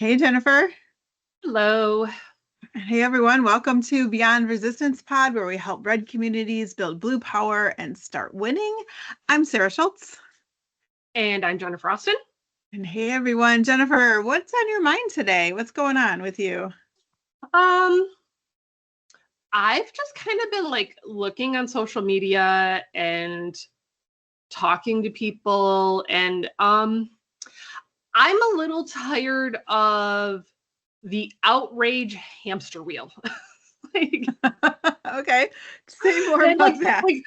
Hey, Jennifer. Hello. Hey, everyone. Welcome to Beyond Resistance Pod, where we help red communities build blue power and start winning. I'm Sarah Schultz. And I'm Jennifer Austin. And hey, everyone. Jennifer, what's on your mind today? What's going on with you? Um, I've just kind of been like looking on social media and talking to people, and I'm a little tired of the outrage hamster wheel. like Okay. Say more then like about that. like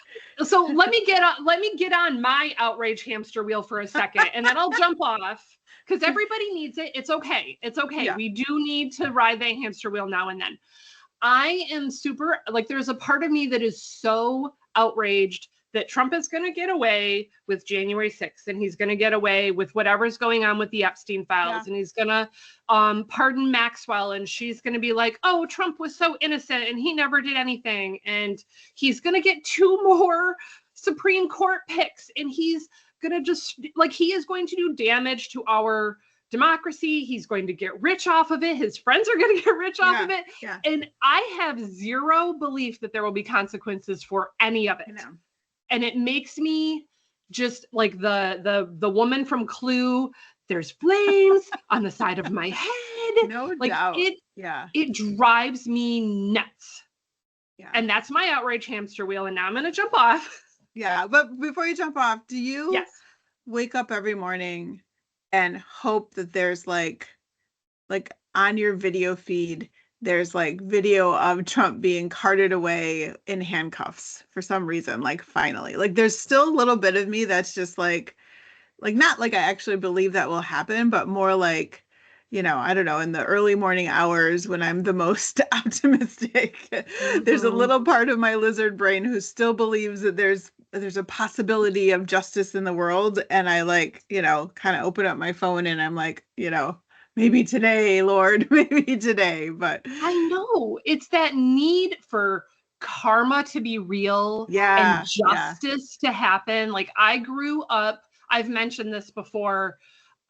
so let me get on my outrage hamster wheel for a second, and then I'll jump off because everybody needs it. It's okay. It's okay. Yeah. We do need to ride that hamster wheel now and then. I am super like there's a part of me that is so outraged that Trump is going to get away with January 6th, and he's going to get away with whatever's going on with the Epstein Yeah. files, and he's going to pardon Maxwell, and she's going to be like, oh, Trump was so innocent and he never did anything, and he's going to get two more Supreme Court picks, and he's going to just like he is going to do damage to our democracy. He's going to get rich off of it. His friends are going to get rich off Yeah. of it. Yeah. And I have zero belief that there will be consequences for any of I it. know. And it makes me just like the woman from Clue. There's flames on the side of my head. No Like doubt. it Yeah. it drives me nuts. Yeah. And that's my outrage hamster wheel. And now I'm going to jump off. Yeah. But before you jump off, do you Yes. wake up every morning and hope that there's like on your video feed, there's like video of Trump being carted away in handcuffs for some reason, like finally. Like there's still a little bit of me that's just like not like I actually believe that will happen, but more like, I don't know, in the early morning hours when I'm the most optimistic, there's a Mm-hmm. little part of my lizard brain who still believes that there's a possibility of justice in the world. And I like, kind of open up my phone and I'm like, maybe today, Lord, maybe today. But I know. It's that need for karma to be real and yeah, yeah, justice to happen. Like I grew up, I've mentioned this before.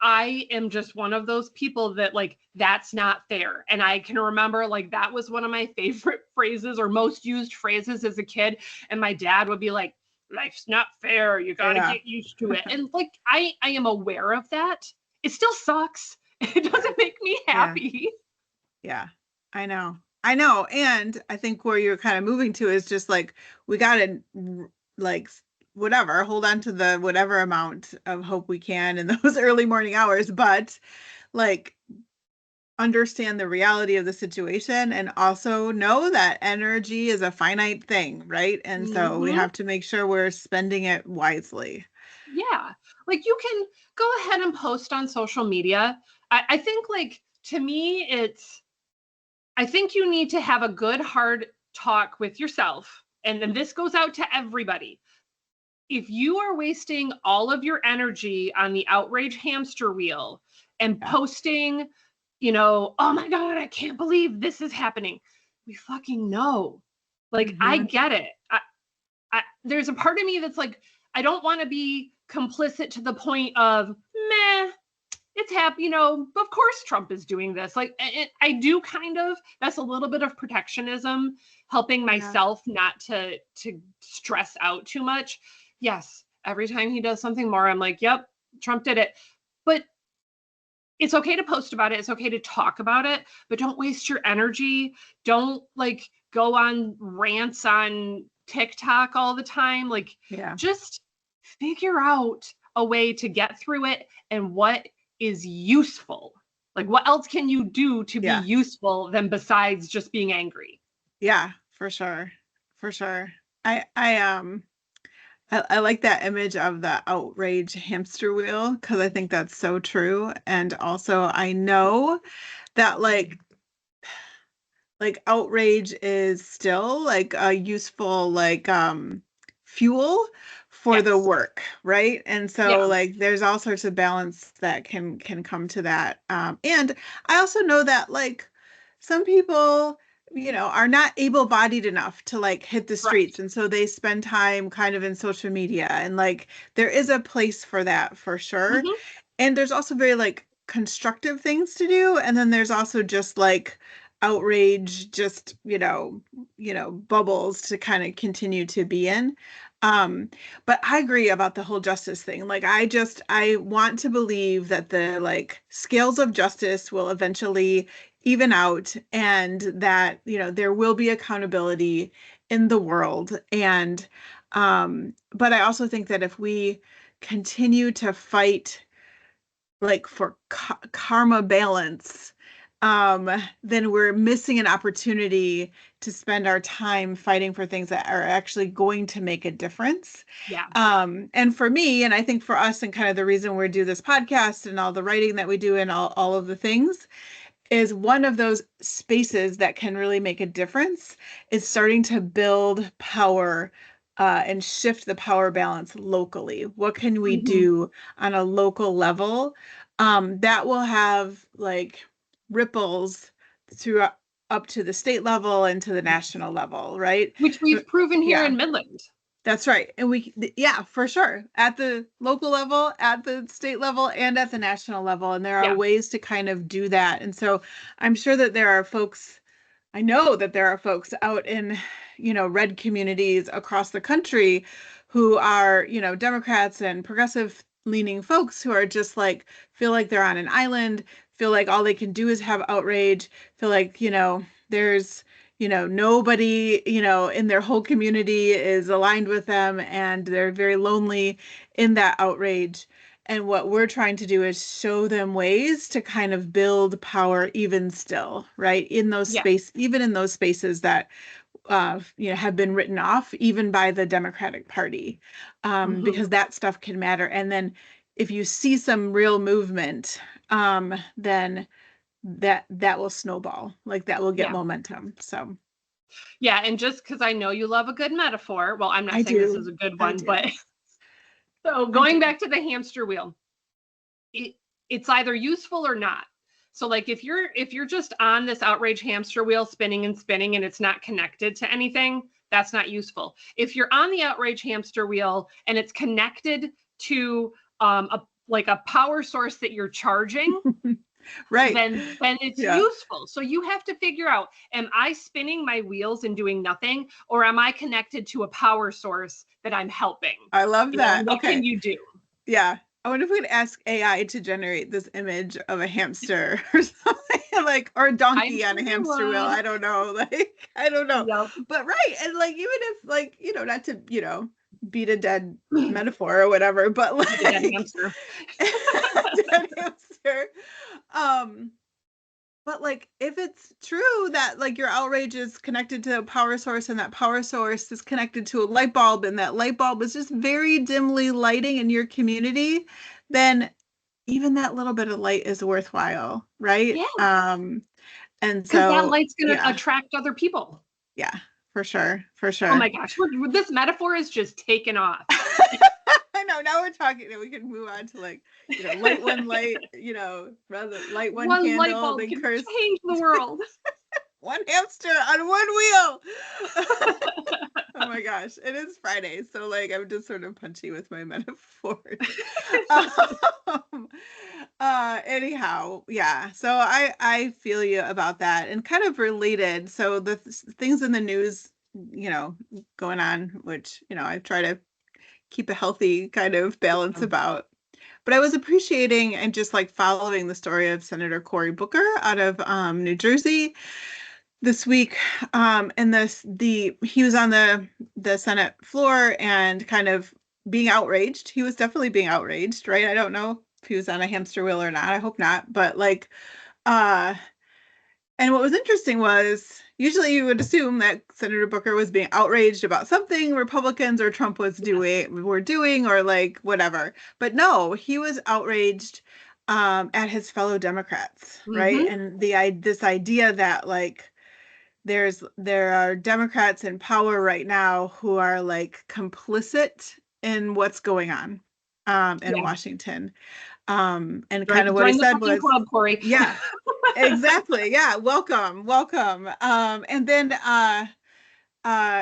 I am just one of those people that like that's not fair. And I can remember like that was one of my favorite phrases or most used phrases as a kid. And my dad would be like, life's not fair. You got to yeah, get used to it. And like I am aware of that. It still sucks. It yeah, doesn't make me yeah, happy. yeah. I know. I know. And I think where you're kind of moving to is just like we gotta like whatever, hold on to the whatever amount of hope we can in those early morning hours, but like understand the reality of the situation and also know that energy is a finite thing, right? And so we Hmm. have to make sure we're spending it wisely. Yeah. Like you can go ahead and post on social media. I think like to me, I think you need to have a good hard talk with yourself. And then this goes out to everybody. If you are wasting all of your energy on the outrage hamster wheel and Yeah. posting, oh my God, I can't believe this is happening. We fucking know. Like, I Hmm. get it. There's a part of me that's like, I don't want to be complicit to the point of, meh, it's happy, of course Trump is doing this. Like, I do kind of, that's a little bit of protectionism, helping Yeah. myself not to stress out too much. Yes, every time he does something more, I'm like, yep, Trump did it. But it's okay to post about it. It's okay to talk about it, but don't waste your energy. Don't like go on rants on TikTok all the time. Like Yeah. just figure out a way to get through it and what is useful. Like what else can you do to be Yeah. useful than besides just being angry? Yeah, for sure. For sure. I like that image of the outrage hamster wheel because I think that's so true. And also I know that like outrage is still like a useful fuel for the Yes. work, right? And so Yeah. like there's all sorts of balance that can come to that. And I also know that like some people are not able-bodied enough to like hit the Correct. streets, and so they spend time kind of in social media, and like there is a place for that for sure. Hmm. And there's also very like constructive things to do, and then there's also just like outrage, just bubbles to kind of continue to be in. um but I agree about the whole justice thing. Like I want to believe that the like scales of justice will eventually even out, and that there will be accountability in the world. And but I also think that if we continue to fight like for karma balance, then we're missing an opportunity to spend our time fighting for things that are actually going to make a difference. Yeah. And for me, and I think for us, and kind of the reason we do this podcast and all the writing that we do and all of the things, is one of those spaces that can really make a difference is starting to build power, and shift the power balance locally. What can we Hmm. do on a local level, that will have like ripples through up to the state level and to the national level, right? Which we've proven here Yeah. in Midland. That's right. And yeah, for sure. At the local level, at the state level, and at the national level. And there are Yeah. ways to kind of do that. And so I'm sure that there are folks, I know that there are folks out in, red communities across the country who are, Democrats and progressive leaning folks who are just like, feel like they're on an island, feel like all they can do is have outrage, feel like, there's, nobody, in their whole community is aligned with them, and they're very lonely in that outrage. And what we're trying to do is show them ways to kind of build power even still, right? Yeah. Even in those spaces that have been written off even by the Democratic Party, Hmm. because that stuff can matter. And then if you see some real movement, then that will snowball, like that will get Yeah. momentum. So Yeah. And just because I know you love a good metaphor, well, I'm not I saying this do, is a good I one, but do, so I do. going back to the hamster wheel, it, it's either useful or not. So like if you're just on this outrage hamster wheel spinning and spinning and it's not connected to anything, that's not useful. If you're on the outrage hamster wheel and it's connected to a like a power source that you're charging, Right. then it's Yeah. useful. So you have to figure out, am I spinning my wheels and doing nothing, or am I connected to a power source that I'm helping? I love And that. what can Okay. you do? Yeah. I wonder if we could ask AI to generate this image of a hamster or something, like, or a I'm donkey on sure a you hamster wheel. would. I don't know. Like, I don't know. Yep. But right. And like, even if like, not to, beat a dead metaphor or whatever, but Be the dead like hamster. dead hamster. Um, but like if it's true that like your outrage is connected to a power source, and that power source is connected to a light bulb, and that light bulb is just very dimly lighting in your community, then even that little bit of light is worthwhile, right? Yeah, And because that so light's going to yeah, attract other people. yeah, for sure, for Oh sure. my gosh, this metaphor is just taken off. I know, now we're talking, we can move on to like, light one light, rather light one One light candle, bulb then can curse change the world. one hamster on one wheel. Oh my gosh, it is Friday, so like I'm just sort of punchy with my metaphors. um, anyhow, yeah. So I feel you about that, and kind of related. So the things in the news, going on, which I try to keep a healthy kind of balance about. But I was appreciating and just like following the story of Senator Cory Booker out of New Jersey this week. And he was on the Senate floor and kind of being outraged. He was definitely being outraged, right? I don't know if he was on a hamster wheel or not. I hope not. But like, uh, and what was interesting was usually you would assume that Senator Booker was being outraged about something Republicans or Trump Yes. were doing, or like whatever. But no, he was outraged at his fellow Democrats, right? Mm-hmm. And this idea that like there are Democrats in power right now who are like complicit in what's going on in Yeah. Washington. And kind of what he Join the said fucking was, club, Cory. yeah, exactly. Yeah, welcome, welcome. And then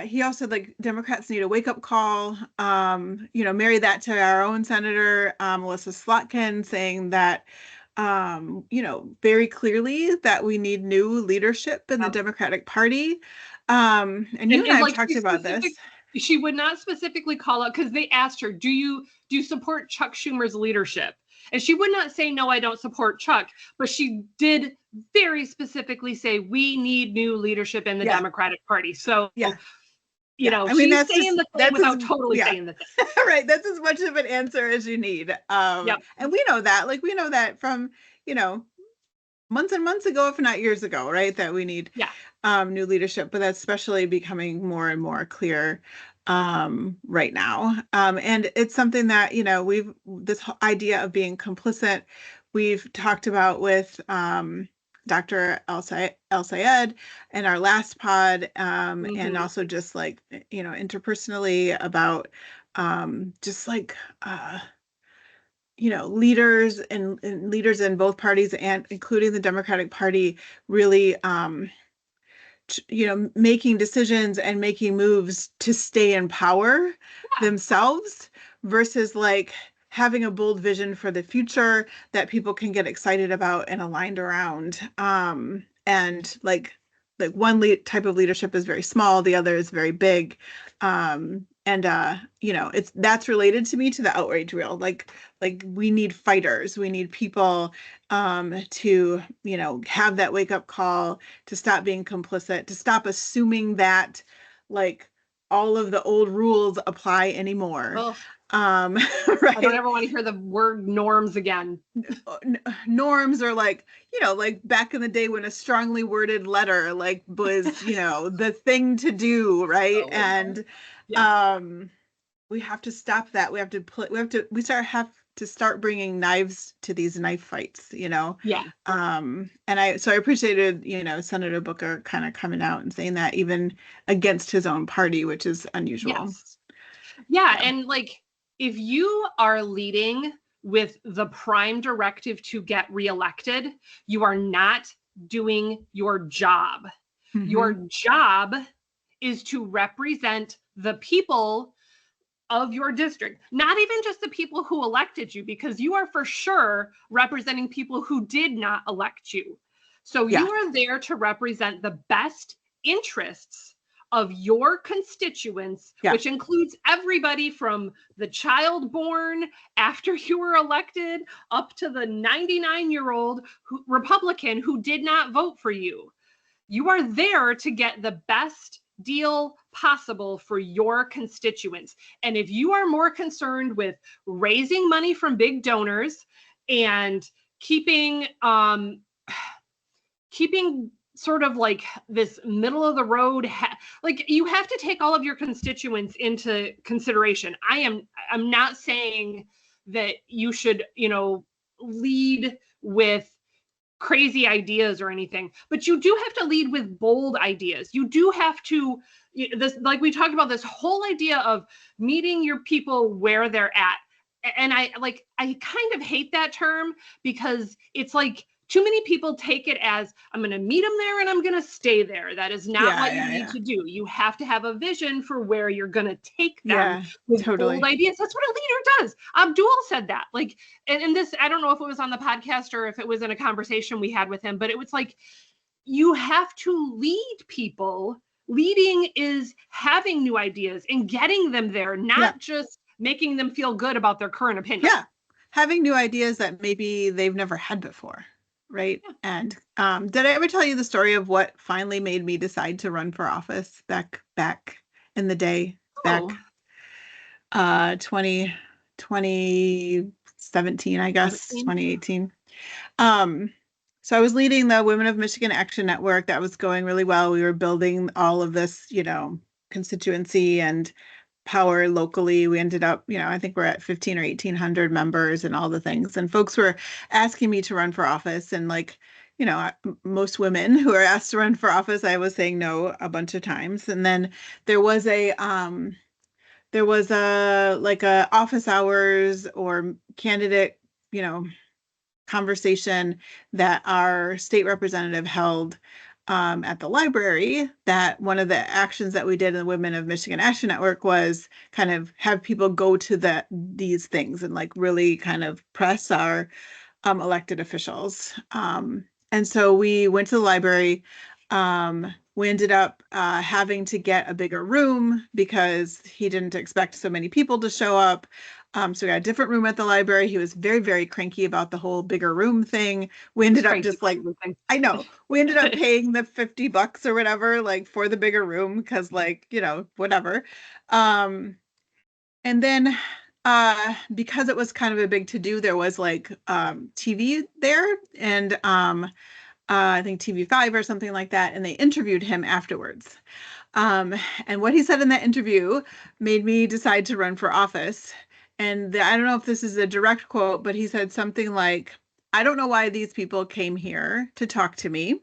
he also like Democrats need a wake up call. Marry that to our own Senator Melissa Slotkin saying that very clearly that we need new leadership in the Yeah. Democratic Party. And you and I And have like talked about this. she would not specifically call out, because they asked her, do you support Chuck Schumer's leadership? And she would not say, no, I don't support Chuck, but she did very specifically say, we need new leadership in the Yeah. Democratic Party. So, Yeah. Yeah. I mean, she's saying the thing without totally yeah. saying the thing. Right. That's as much of an answer as you need. Yep. And we know that, we know that from, you know, months and months ago, if not years ago, right? That we need Yeah. new leadership, but that's especially becoming more and more clear right now. And it's something that, this idea of being complicit, we've talked about with Dr. El Sayed in our last pod, and also just interpersonally about just leaders and leaders in both parties and including the Democratic Party really making decisions and making moves to stay in power themselves versus having a bold vision for the future that people can get excited about and aligned around. And one type of leadership is very small, the other is very big. And that's related to me to the outrage reel. We need fighters, we need people to have that wake up call, to stop being complicit, to stop assuming that all of the old rules apply anymore. Oh. Right. I don't ever want to hear the word norms again. Norms are back in the day when a strongly worded letter was the thing to do, right? And we have to stop that. We have to start bringing knives to these knife fights, Yeah. And I appreciated, Senator Booker kind of coming out and saying that even against his own party, which is unusual. Yes. Yeah. And if you are leading with the prime directive to get reelected, you are not doing your job. Mm-hmm. Your job is to represent the people of your district, not even just the people who elected you, because you are for sure representing people who did not elect you. So you are there to represent the best interests of your constituents, which includes everybody from the child born after you were elected up to the 99-year-old Republican who did not vote for you. You are there to get the best deal possible for your constituents. And if you are more concerned with raising money from big donors and keeping sort of this middle of the road, you have to take all of your constituents into consideration. I'm not saying that you should, lead with crazy ideas or anything, but you do have to lead with bold ideas. You do have to, we talked about this whole idea of meeting your people where they're at. And I kind of hate that term, because it's too many people take it as, I'm going to meet them there and I'm going to stay there. That is not what you need to do. You have to have a vision for where you're going to take them with bold ideas. That's what a leader does. Abdul said that. And this, I don't know if it was on the podcast or if it was in a conversation we had with him, but it was you have to lead people. Leading is having new ideas and getting them there, not just making them feel good about their current opinion. Yeah. Having new ideas that maybe they've never had before. Right. Yeah. And did I ever tell you the story of what finally made me decide to run for office back in the day, back 2017, I guess, 2018. So I was leading the Women of Michigan Action Network. That was going really well. We were building all of this, constituency and power locally. We ended up, I think we're at 15 or 1,800 members and all the things. And folks were asking me to run for office. And most women who are asked to run for office, I was saying no a bunch of times. And then there was a office hours or candidate, conversation that our state representative held at the library, that one of the actions that we did in the Women of Michigan Action Network was kind of have people go to these things and really kind of press our elected officials. And so we went to the library. We ended up having to get a bigger room because he didn't expect so many people to show up. So we got a different room at the library. He was very, very cranky about the whole bigger room thing. We ended up just like, I know, we ended up paying the $50 or whatever, like for the bigger room because like, whatever. And then because it was kind of a big to-do, there was like TV there and I think TV5 or something like that, and they interviewed him afterwards. And what he said in that interview made me decide to run for office. And I don't know if this is a direct quote, but he said something like, I don't know why these people came here to talk to me.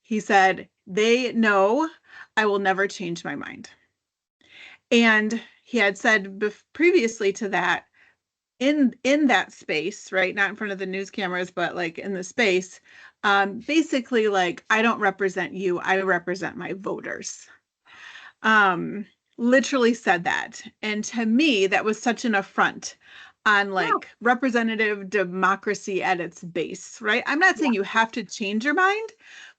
He said, they know I will never change my mind. And he had said previously to that, in that space, right? Not in front of the news cameras, but like in the space, basically like, I don't represent you, I represent my voters. Literally said that. And to me, that was such an affront on like representative democracy at its base, right? I'm not saying you have to change your mind,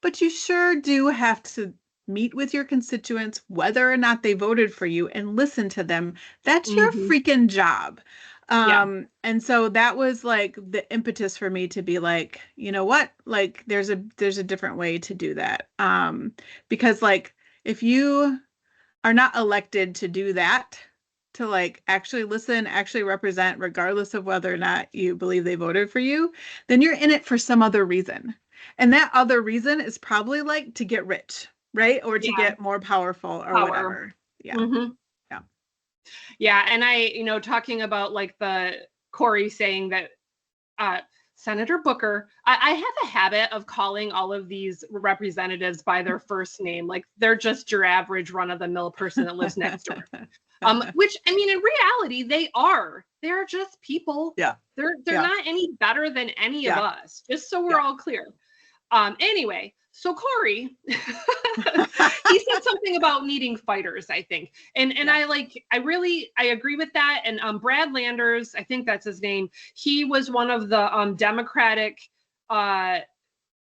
but you sure do have to meet with your constituents, whether or not they voted for you, and listen to them. That's your freaking job. And so that was like the impetus for me to be like, you know what? Like there's a different way to do that. Because like if you are not elected to do that, to like actually listen, actually represent, regardless of whether or not you believe they voted for you, then you're in it for some other reason. And that other reason is probably like to get rich, right? Or to get more powerful or whatever. Yeah. Yeah. And I, talking about like the Corey saying that Senator Booker, I have a habit of calling all of these representatives by their first name. Like they're just your average run-of-the-mill person that lives next door. Which, I mean, in reality, they're just people. Yeah. They're not any better than any of us, just so we're all clear. Anyway, so Corey, he said something about needing fighters, I think. And I agree with that. And Brad Landers, I think that's his name. He was one of the Democratic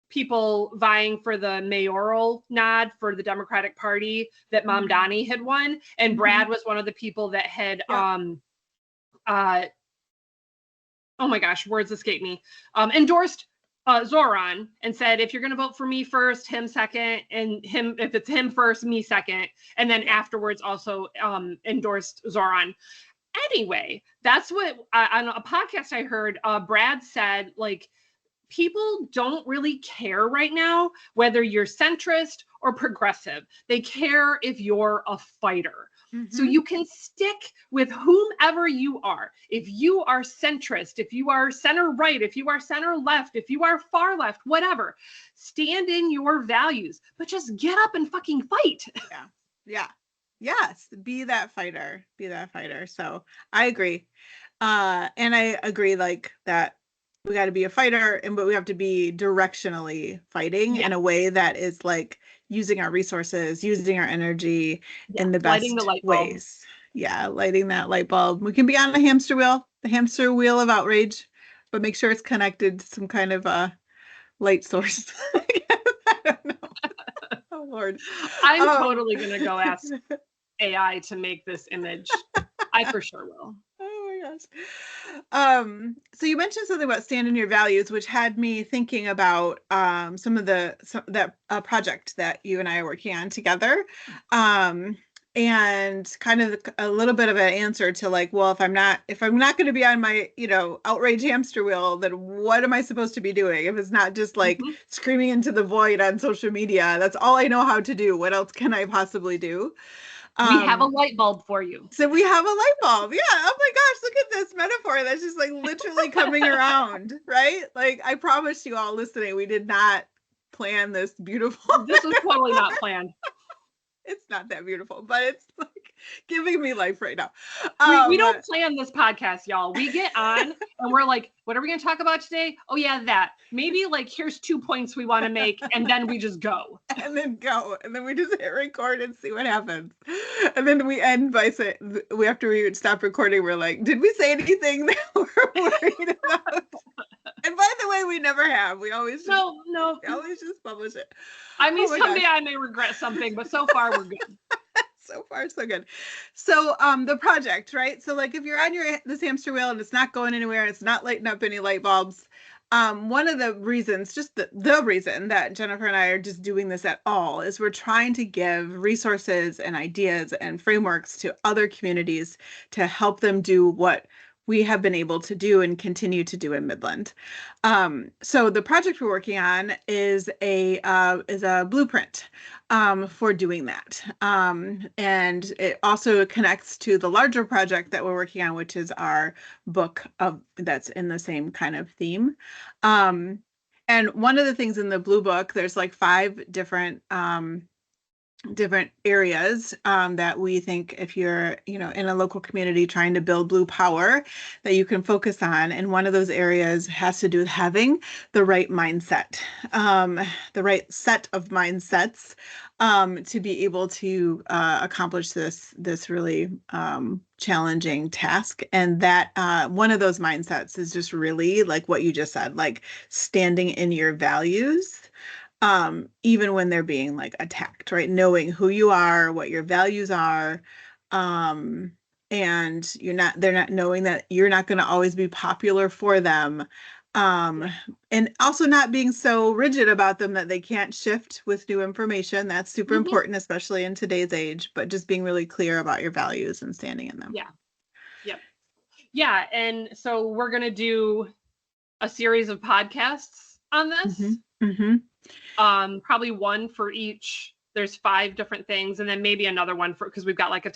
people vying for the mayoral nod for the Democratic Party that Mamdani had won. And Brad was one of the people that had oh my gosh, words escape me, endorsed Zoran and said, if you're going to vote for me first, him second, and him, if it's him first, me second. And then afterwards also endorsed Zoran. Anyway, that's what on a podcast I heard, Brad said, like, people don't really care right now whether you're centrist or progressive. They care if you're a fighter. So you can stick with whomever you are. If you are centrist, if you are center right, if you are center left, if you are far left, whatever, stand in your values, but just get up and fucking fight. Yes, be that fighter. So I agree. And I agree like that we got to be a fighter, but we have to be directionally fighting in a way that is like using our resources, using our energy in the best ways. Yeah, lighting that light bulb. We can be on a hamster wheel, the hamster wheel of outrage, but make sure it's connected to some kind of light source. I don't know. Oh Lord. I'm totally gonna go ask AI to make this image. I for sure will. Oh my gosh. So you mentioned something about stand in your values, which had me thinking about some of that project that you and I are working on together. And kind of a little bit of an answer to like, well, if I'm not going to be on my, outrage hamster wheel, then what am I supposed to be doing? If it's not just like screaming into the void on social media, that's all I know how to do. What else can I possibly do? We have a light bulb for you. So we have a light bulb. Yeah. Oh my gosh, look at this metaphor. That's just like literally coming around, right? Like I promise you all listening, we did not plan this beautiful. This was totally not planned. It's not that beautiful, but it's like giving me life right now. We don't plan this podcast, y'all. We get on and we're like, what are we going to talk about today? Oh yeah, that. Maybe like here's 2 points we want to make, and then we just go. And then we just hit record and see what happens. And then we end by saying, after we stop recording, we're like, did we say anything that we're worried about? And never have. We always just No. publish it. I mean, Oh my someday gosh. I may regret something, but so far we're good. So far so good. So the project, right? So like if you're on this hamster wheel and it's not going anywhere, it's not lighting up any light bulbs. One of the reasons, just the reason that Jennifer and I are just doing this at all is we're trying to give resources and ideas and frameworks to other communities to help them do what we have been able to do and continue to do in Midland. So the project we're working on is a blueprint for doing that. And it also connects to the larger project that we're working on, which is our book that's in the same kind of theme. And one of the things in the blue book, there's like 5 different areas that we think if you're in a local community trying to build blue power that you can focus on, and one of those areas has to do with having the right mindset, the right set of mindsets to be able to accomplish this really challenging task. And that one of those mindsets is just really like what you just said, like standing in your values, even when they're being like attacked, right? Knowing who you are, what your values are, and they're not knowing that you're not going to always be popular for them. And also not being so rigid about them that they can't shift with new information. That's super important, especially in today's age, but just being really clear about your values and standing in them. Yeah. Yep. Yeah. And so we're going to do a series of podcasts on this. Probably one for each. There's 5 different things, and then maybe another one because we've got like a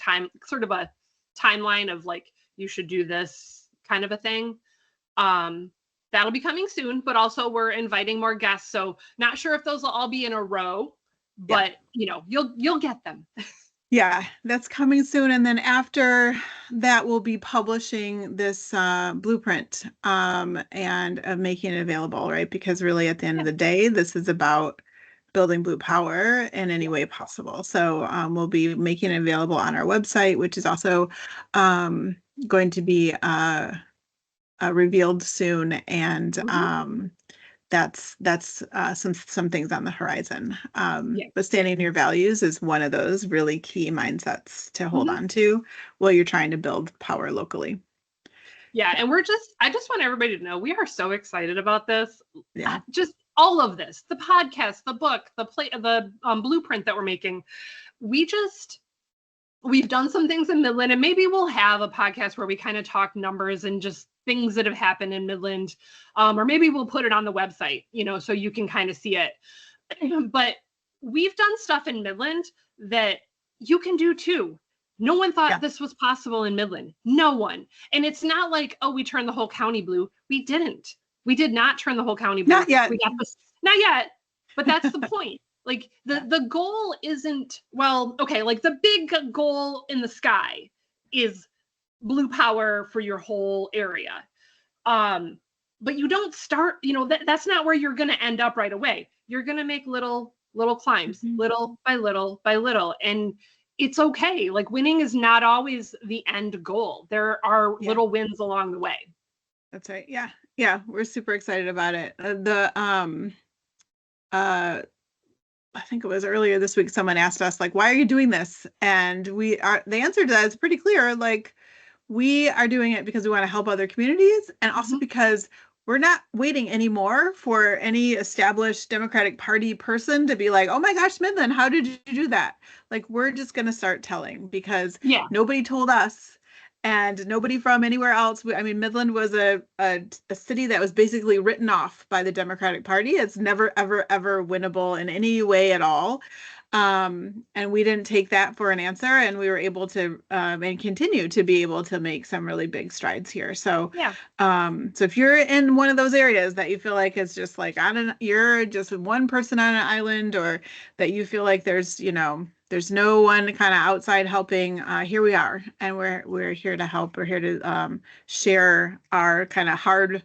timeline of like, you should do this kind of a thing. That'll be coming soon, but also we're inviting more guests. So not sure if those will all be in a row, but you'll get them. Yeah, that's coming soon. And then after that, we'll be publishing this blueprint and making it available, right? Because really at the end of the day, this is about building blue power in any way possible. So we'll be making it available on our website, which is also going to be revealed soon. And that's some things on the horizon. But standing in your values is one of those really key mindsets to hold on to while you're trying to build power locally. Yeah, and I just want everybody to know we are so excited about this. Yeah, just all of this, the podcast, the book, the blueprint that we're making. We've done some things in Midland, and maybe we'll have a podcast where we kind of talk numbers and just things that have happened in Midland, or maybe we'll put it on the website, so you can kind of see it. But we've done stuff in Midland that you can do too. No one thought this was possible in Midland. No one. And it's not like, oh, we turned the whole county blue. We didn't. We did not turn the whole county blue. Not yet. We got this. Not yet. But that's the point. Like the goal isn't, like the big goal in the sky is blue power for your whole area. But you don't start, that's not where you're going to end up right away. You're going to make little climbs, little by little by little. And it's okay. Like winning is not always the end goal. There are little wins along the way. That's right. Yeah. Yeah. We're super excited about it. I think it was earlier this week, someone asked us, like, why are you doing this? And the answer to that is pretty clear. Like, we are doing it because we want to help other communities, and also because we're not waiting anymore for any established Democratic Party person to be like, oh my gosh, Midland, how did you do that? Like, we're just going to start telling because nobody told us. And nobody from anywhere else. I mean, Midland was a city that was basically written off by the Democratic Party. It's never, ever, ever winnable in any way at all. And we didn't take that for an answer. And we were able to and continue to be able to make some really big strides here. So, so if you're in one of those areas that you feel like it's just like you're just one person on an island, or that you feel like there's no one kind of outside helping, here we are, and we're here to help. We're here to share our kind of hard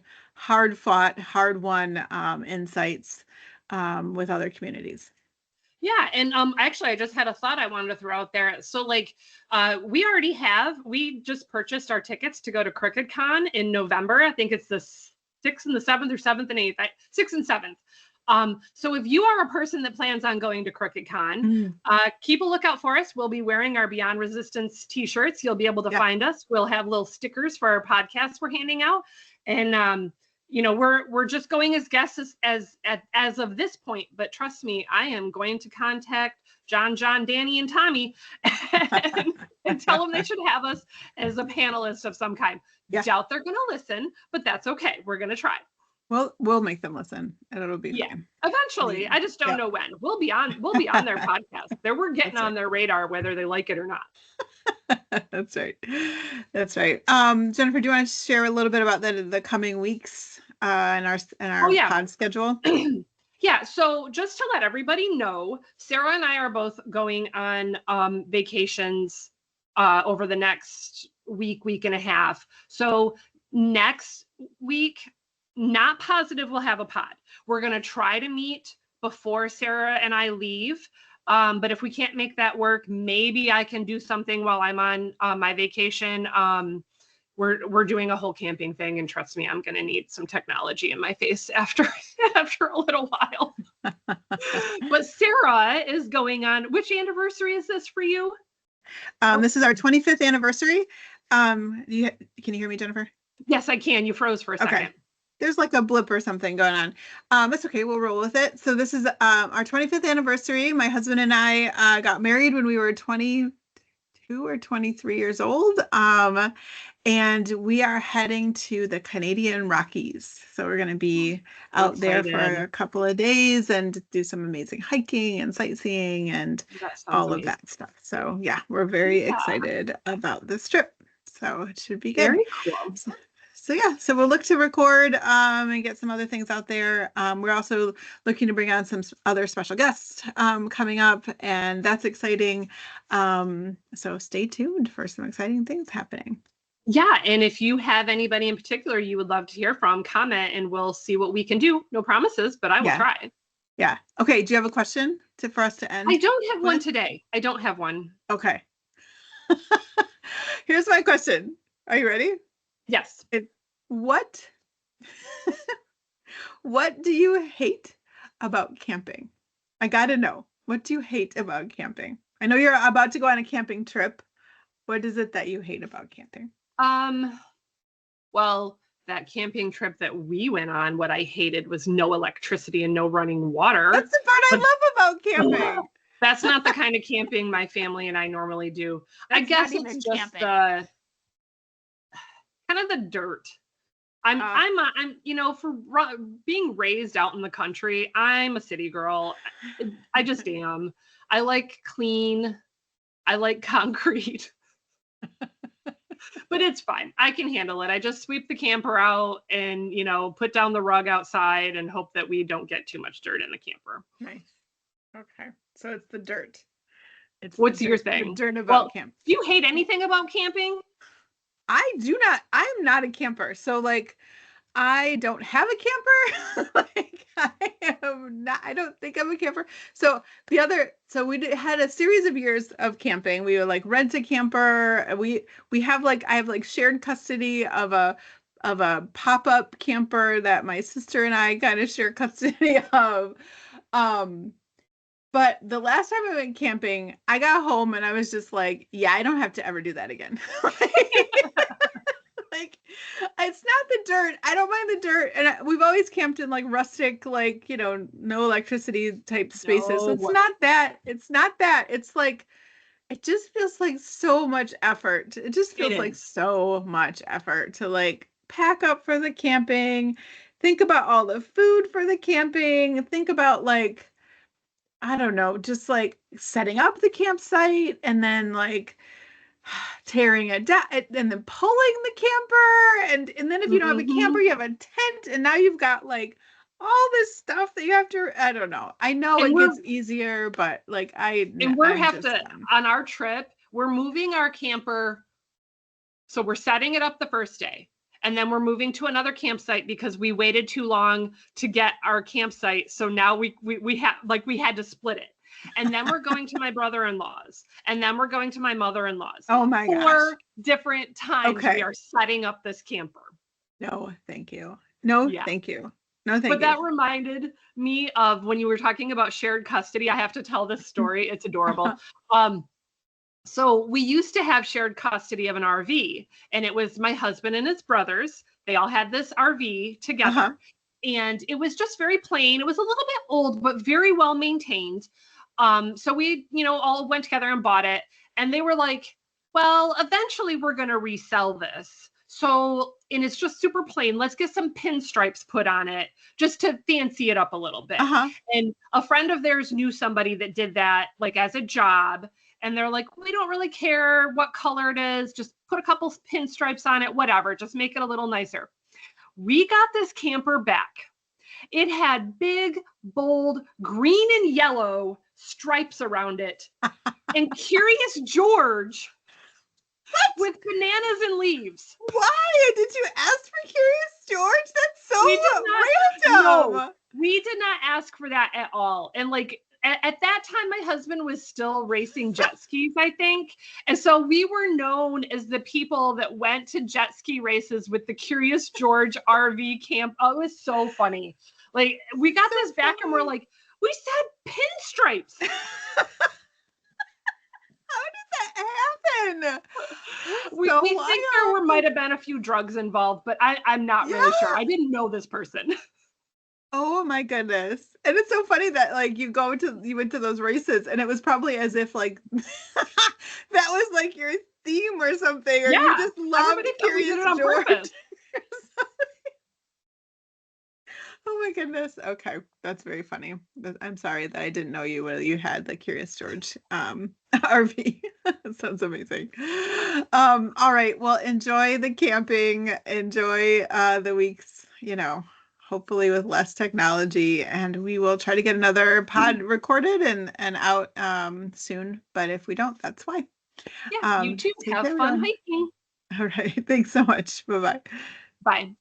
fought, hard won insights with other communities. Yeah, and actually, I just had a thought I wanted to throw out there. So, like, we just purchased our tickets to go to CrookedCon in November. I think it's this 6th and the 7th or 7th and 8th, 6th and 7th. So if you are a person that plans on going to Crooked Con, keep a lookout for us. We'll be wearing our Beyond Resistance t-shirts. You'll be able to find us. We'll have little stickers for our podcasts we're handing out. And, you know, we're just going as guests as of this point. But trust me, I am going to contact John, Danny, and Tommy and tell them they should have us as a panelist of some kind. Doubt they're going to listen, but that's okay. We're going to try. Well, we'll make them listen, and it'll be fine. Eventually. I just don't know when. We'll be on their podcast. We're getting on their radar, whether they like it or not. That's right. That's right. Jennifer, do you want to share a little bit about the coming weeks and our pod schedule? Yeah. So just to let everybody know, Sarah and I are both going on vacations over the next week and a half. So next week, not positive we'll have a pod. We're going to try to meet before Sarah and I leave. But if we can't make that work, maybe I can do something while I'm on my vacation. We're doing a whole camping thing, and trust me, I'm going to need some technology in my face after a little while. But Sarah is going on. Which anniversary is this for you? This is our 25th anniversary. Can you hear me, Jennifer? Yes, I can. You froze for a second. Okay. There's like a blip or something going on. That's okay. We'll roll with it. So this is our 25th anniversary. My husband and I got married when we were 22 or 23 years old. And we are heading to the Canadian Rockies. So we're going to be out there for a couple of days and do some amazing hiking and sightseeing and all of that stuff. So yeah, we're very excited about this trip. So it should be good. Very cool. So we'll look to record and get some other things out there. We're also looking to bring on some other special guests coming up, and that's exciting. So stay tuned for some exciting things happening. Yeah, and if you have anybody in particular you would love to hear from, comment, and we'll see what we can do. No promises, but I will try. Yeah. Okay. Do you have a question for us to end? I don't have one today. I don't have one. Okay. Here's my question. Are you ready? Yes. What do you hate about camping? I gotta know. What do you hate about camping? I know you're about to go on a camping trip. What is it that you hate about camping? Well, that camping trip that we went on, what I hated was no electricity and no running water. That's the part I love about camping. That's not the kind of camping my family and I normally do. I guess it's just kind of the dirt. I'm you know, for being raised out in the country, I'm a city girl. I just am. I like clean. I like concrete. But it's fine. I can handle it. I just sweep the camper out and, you know, put down the rug outside and hope that we don't get too much dirt in the camper. Nice. Okay. So it's the dirt. What's your thing? The dirt about camp. Do you hate anything about camping? I do not. I'm not a camper. So like, I don't have a camper. Like I am not. I don't think I'm a camper. So we had a series of years of camping. We would like rent a camper. We have like I have like shared custody of a pop-up camper that my sister and I kind of share custody of. But the last time I went camping, I got home and I was just like, yeah, I don't have to ever do that again. Like, it's not the dirt. I don't mind the dirt. And we've always camped in like rustic, like, you know, no electricity type spaces. No. So it's not that. It's like, it just feels like so much effort. It just feels like so much effort to like pack up for the camping, think about all the food for the camping, think about like, I don't know, just like setting up the campsite and then like tearing it down and then pulling the camper and then if you don't have a camper, you have a tent and now you've got like all this stuff that you have to, I don't know. I know it gets easier, but like on our trip, we're moving our camper. So we're setting it up the first day. And then we're moving to another campsite because we waited too long to get our campsite. So now we had to split it. And then we're going to my brother-in-law's. And then we're going to my mother-in-law's. Oh my gosh. 4 different times we are setting up this camper. No, thank you. No, Yeah. thank you. No, But thank you. that reminded me of when you were talking about shared custody. I have to tell this story. It's adorable. Um, so we used to have shared custody of an RV, and it was my husband and his brothers. They all had this RV Uh-huh. together, and it was just very plain. It was a little bit old, but very well maintained. So we, all went together and bought it, and they were like, "Well, eventually we're going to resell this." So, and it's just super plain. Let's get some pinstripes put on it just to fancy it up a little bit. Uh-huh. And a friend of theirs knew somebody that did that, like as a job. And they're like, we don't really care what color it is. Just put a couple pinstripes on it, whatever. Just make it a little nicer. We got this camper back. It had big, bold, green and yellow stripes around it. And Curious George with bananas and leaves. Why did you ask for Curious George? That's so We did not, no, random. we did not ask for that at all. And like at that time, my husband was still racing jet skis, I think. And so we were known as the people that went to jet ski races with the Curious George RV camp. Oh, it was so funny. Like we got this back and we're like, we said pinstripes. How did that happen? We So think there wild. might have been a few drugs involved, but I'm not really sure. Yeah. I didn't know this person. Oh my goodness. And it's so funny that like you went to those races and it was probably as if like that was like your theme or something, or you Yeah, just loved everybody thought we did Curious it on George. purpose. Oh my goodness. Okay. That's very funny. I'm sorry that I didn't know you had the Curious George RV. That sounds amazing. All right. Well, enjoy the camping. Enjoy the weeks, hopefully with less technology, and we will try to get another pod recorded and out soon. But if we don't, that's why. Yeah, you too. Take Have care, fun everyone. hiking. All right. Thanks so much. Bye-bye. Bye.